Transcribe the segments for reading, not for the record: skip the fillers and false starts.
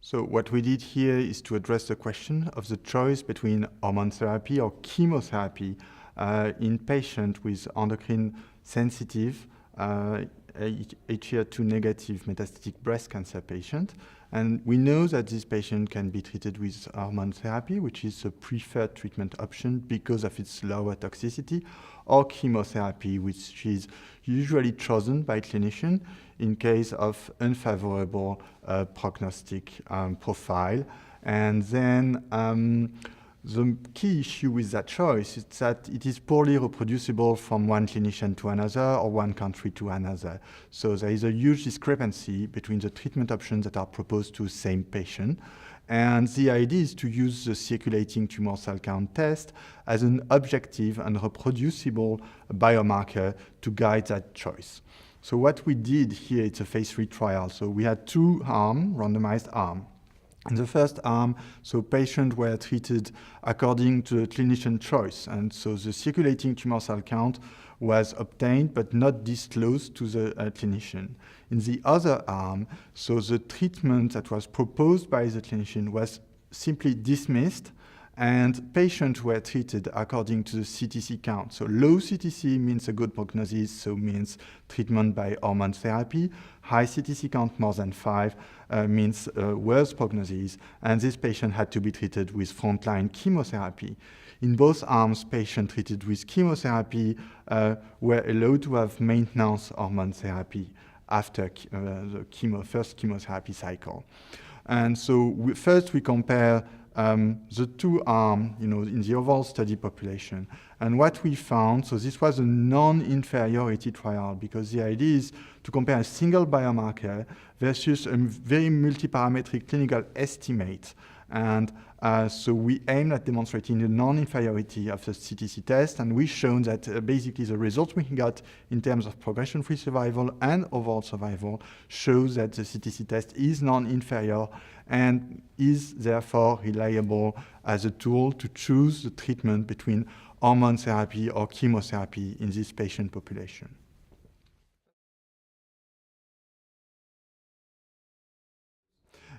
So what we did here is to address the question of the choice between hormone therapy or chemotherapy in patients with endocrine sensitive HER2 negative metastatic breast cancer patient. And we know that this patient can be treated with hormone therapy, which is a preferred treatment option because of its lower toxicity, or chemotherapy, which is usually chosen by clinician in case of unfavorable prognostic profile. And then the key issue with that choice is that it is poorly reproducible from one clinician to another or one country to another. So there is a huge discrepancy between the treatment options that are proposed to the same patient. And the idea is to use the circulating tumor cell count test as an objective and reproducible biomarker to guide that choice. So what we did here, it's a phase 3 trial. So we had two randomized arms. In the first arm, so patients were treated according to the clinician choice. And so the circulating tumor cell count was obtained but not disclosed to the clinician. In the other arm, so the treatment that was proposed by the clinician was simply dismissed, and patients were treated according to the CTC count. So low CTC means a good prognosis, so means treatment by hormone therapy. High CTC count, more than 5, means worse prognosis, and this patient had to be treated with frontline chemotherapy. In both arms, patients treated with chemotherapy were allowed to have maintenance hormone therapy after the first chemotherapy cycle. And so first we compare the two arms, in the overall study population. And what we found, so this was a non-inferiority trial because the idea is to compare a single biomarker versus a very multiparametric clinical estimate. And so we aim at demonstrating the non-inferiority of the CTC test, and we've shown that basically the results we got in terms of progression-free survival and overall survival shows that the CTC test is non-inferior and is therefore reliable as a tool to choose the treatment between hormone therapy or chemotherapy in this patient population.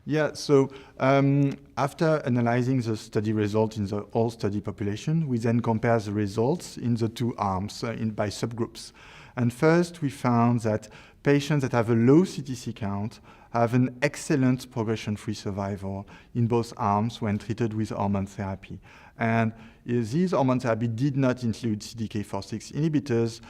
Yeah, so after analyzing the study results in the whole study population, we then compare the results in the two arms by subgroups. And first, we found that patients that have a low CTC count have an excellent progression-free survival in both arms when treated with hormone therapy. And this hormone therapy did not include CDK4/6 inhibitors,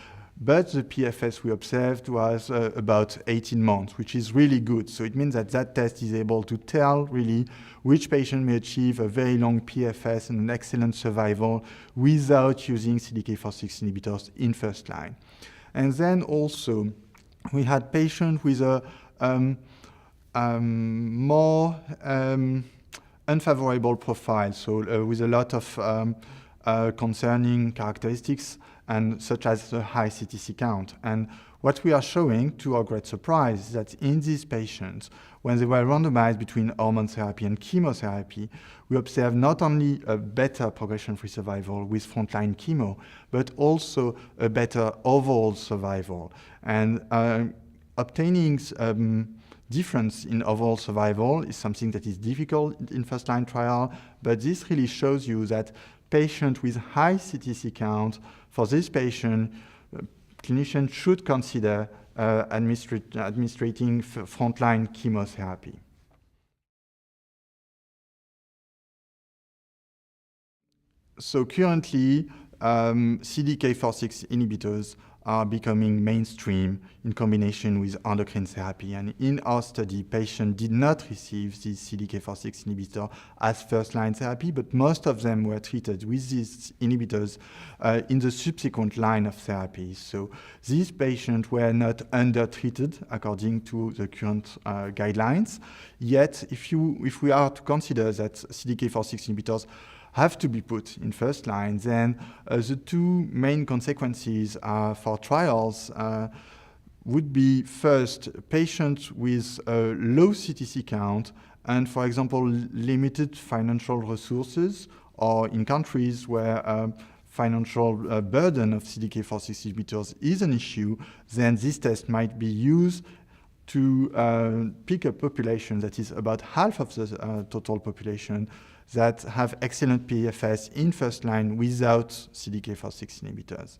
but the PFS we observed was about 18 months, which is really good. So it means that that test is able to tell really which patient may achieve a very long PFS and an excellent survival without using CDK4/6 inhibitors in first line. And then also, we had patients with a more unfavorable profile, so with a lot of concerning characteristics, and such as the high CTC count. And what we are showing, to our great surprise, is that in these patients, when they were randomized between hormone therapy and chemotherapy, we observed not only a better progression-free survival with frontline chemo, but also a better overall survival. And obtaining difference in overall survival is something that is difficult in first-line trial, but this really shows you that patients with high CTC count, for this patient, clinicians should consider administrating frontline chemotherapy. So currently, CDK4/6 inhibitors are becoming mainstream in combination with endocrine therapy. And in our study, patients did not receive this CDK4/6 inhibitor as first-line therapy, but most of them were treated with these inhibitors in the subsequent line of therapy. So these patients were not under-treated according to the current guidelines. Yet, if we are to consider that CDK4/6 inhibitors have to be put in first line, then the two main consequences for trials would be first, patients with a low CTC count and, for example, limited financial resources, or in countries where financial burden of CDK4/6 inhibitors is an issue, then this test might be used to pick a population that is about half of the total population that have excellent PFS in first line without CDK4/6 inhibitors.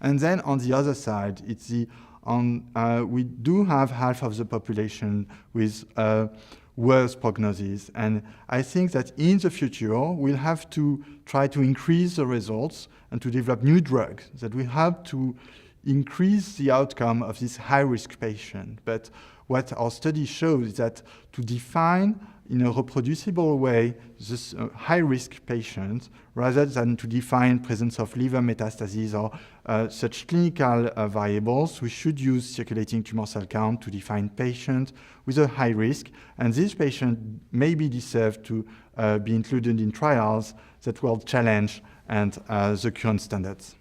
And then on the other side, it's we do have half of the population with worse prognosis. And I think that in the future, we'll have to try to increase the results and to develop new drugs that will help to increase the outcome of this high-risk patient. But what our study shows is that to define in a reproducible way this high-risk patient, rather than to define presence of liver metastases or such clinical variables, we should use circulating tumor cell count to define patients with a high risk, and this patient maybe deserve to be included in trials that will challenge and the current standards.